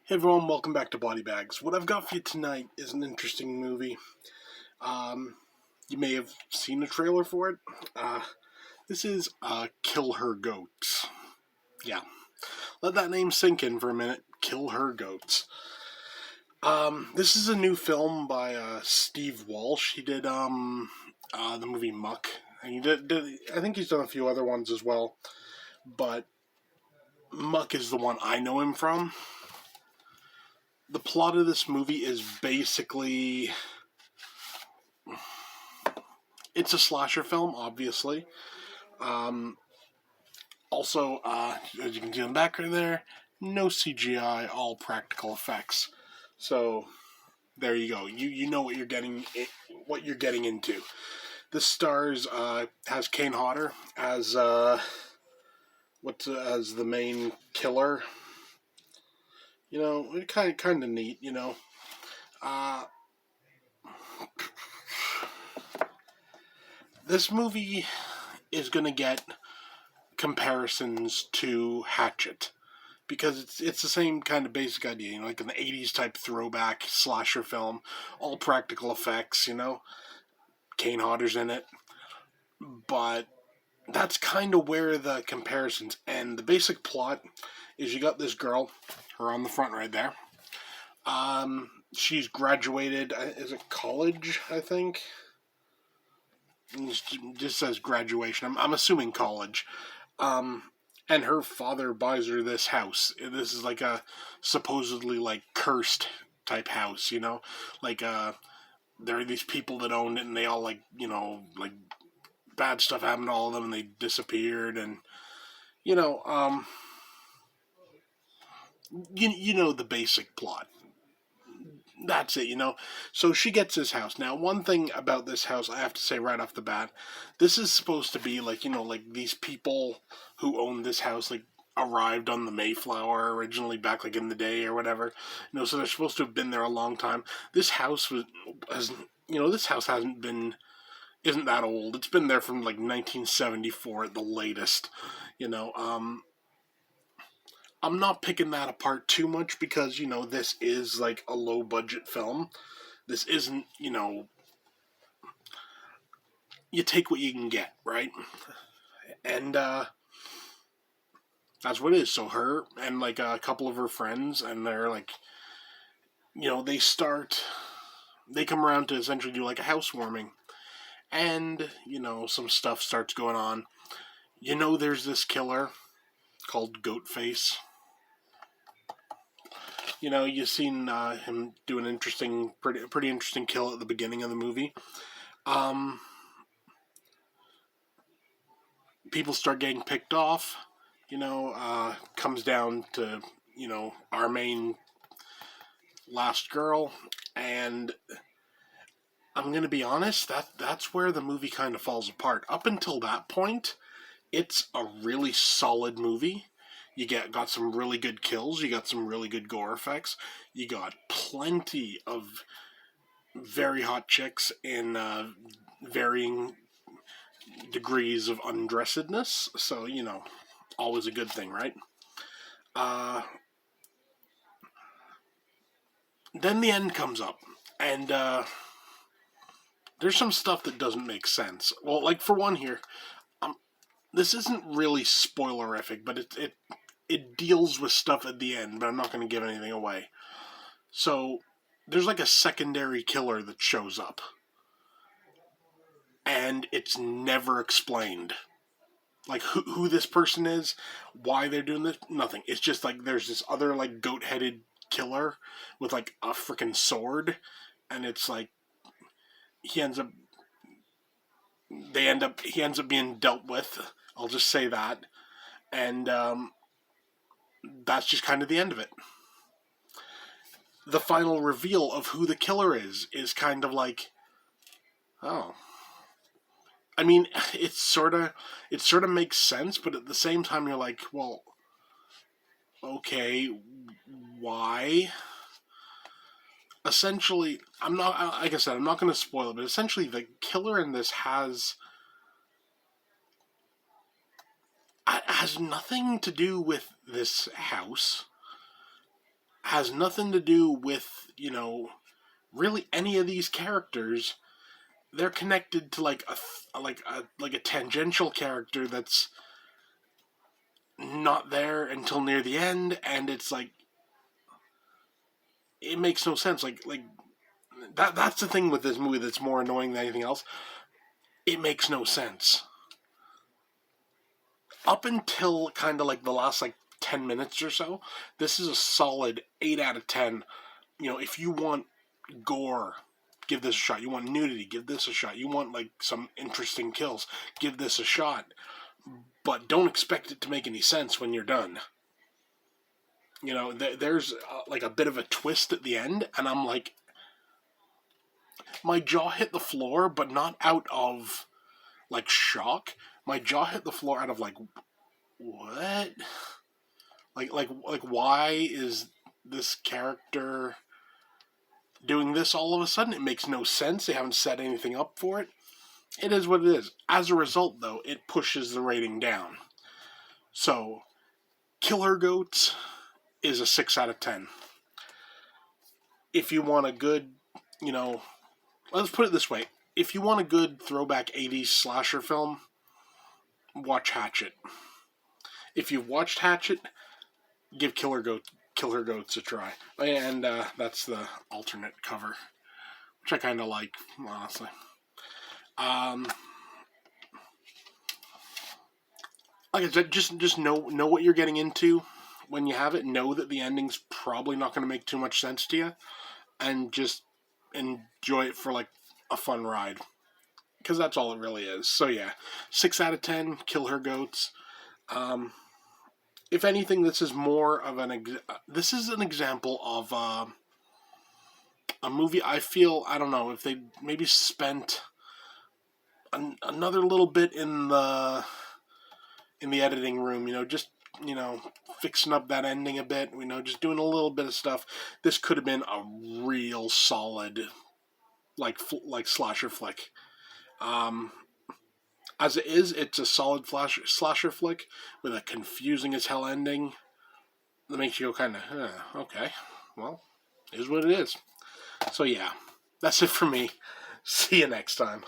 Hey everyone, welcome back to Body Bags. What I've got for you tonight is an interesting movie. Um, you may have seen a trailer for it. This is Kill Her Goats. Yeah, let that name sink in for a minute. Kill Her Goats. This is a new film by Steve Walsh. He did the movie Muck, and I think he's done a few other ones as well. But Muck is the one I know him from. The plot of this movie is basically it's a slasher film, obviously. Um, also, as you can see in the background there, no CGI, all practical effects. So there you go. You know what you're getting into. The stars has Kane Hodder as as the main killer. You know, kind of neat. Uh, this movie is gonna get comparisons to Hatchet because it's the same kind of basic idea, like an '80s type throwback slasher film, all practical effects. Kane Hodder's in it, but that's kind of where the comparisons end. The basic plot is you got this girl, her on the front right there. She's graduated. Is it college? I think. It just says graduation. I'm assuming college. Um, and her father buys her this house. This is like a supposedly like cursed type house, like there are these people that owned it, and they all like bad stuff happened to all of them, and they disappeared, and you know, um, you know the basic plot. That's it. So she gets this house. Now, one thing about this house, I have to say right off the bat, this is supposed to be like these people who own this house, like, arrived on the Mayflower originally back, like, in the day or whatever. So they're supposed to have been there a long time. This house this house isn't that old. It's been there from, like, 1974 at the latest, you know. I'm not picking that apart too much because, this is like a low budget film. This isn't, you take what you can get, right? And that's what it is. So her and like a couple of her friends, and they're like, they come around to essentially do like a housewarming. And, some stuff starts going on. There's this killer called Goatface. You've seen him do an pretty interesting kill at the beginning of the movie. Um, People start getting picked off. Comes down to our main last girl, and I'm gonna be honest, that's where the movie kind of falls apart. Up until that point, it's a really solid movie. Got some really good kills. You got some really good gore effects. You got plenty of very hot chicks in varying degrees of undressedness. So always a good thing, right? Uh, then the end comes up, and there's some stuff that doesn't make sense. Well, like for one here, um, this isn't really spoilerific, but it deals with stuff at the end. But I'm not going to give anything away. So there's like a secondary killer that shows up, and it's never explained. Like who this person is, why they're doing this, nothing. It's just like there's this other like goat-headed killer with like a freaking sword, and it's like he ends up he ends up being dealt with. I'll just say that, and that's just kind of the end of it. The final reveal of who the killer is kind of like, oh, I mean, it sort of makes sense, but at the same time, you're like, well, okay, why? Essentially, I'm not like I said, I'm not going to spoil it, but essentially, the killer in this has nothing to do with this house. has nothing to do with, you know, really any of these characters. They're connected to like a tangential character that's not there until near the end, and it's like it makes no sense. Like that's the thing with this movie that's more annoying than anything else. It makes no sense. Up until kind of like the last like 10 minutes or so, this is a solid 8 out of 10. You know, if you want gore, give this a shot. You want nudity, give this a shot. You want like some interesting kills, give this a shot. But don't expect it to make any sense when you're done. You know, there's like a bit of a twist at the end, and I'm like, my jaw hit the floor, but not out of like shock. My jaw hit the floor out of like, what? Like why is this character doing this all of a sudden? It makes no sense. They haven't set anything up for it. It is what it is. As a result, though, it pushes the rating down. So, Killer Goats is a 6 out of 10. If you want a good, you know, let's put it this way. If you want a good throwback 80s slasher film, watch Hatchet. If you've watched Hatchet, give Killer Goats a try. And that's the alternate cover, which I kind of like, honestly. Like I said, just know what you're getting into when you have it. Know that the ending's probably not going to make too much sense to you, and just enjoy it for like a fun ride, because that's all it really is. So yeah, 6 out of 10. Killer Goats. If anything, this is more of this is an example of a movie. I feel, I don't know, if they maybe spent another little bit in the editing room, you know, just, you know, fixing up that ending a bit, you know, just doing a little bit of stuff. This could have been a real solid, like slasher flick. As it is, it's a solid slasher flick with a confusing as hell ending that makes you go kind of, okay, well, is what it is. So yeah, that's it for me. See you next time.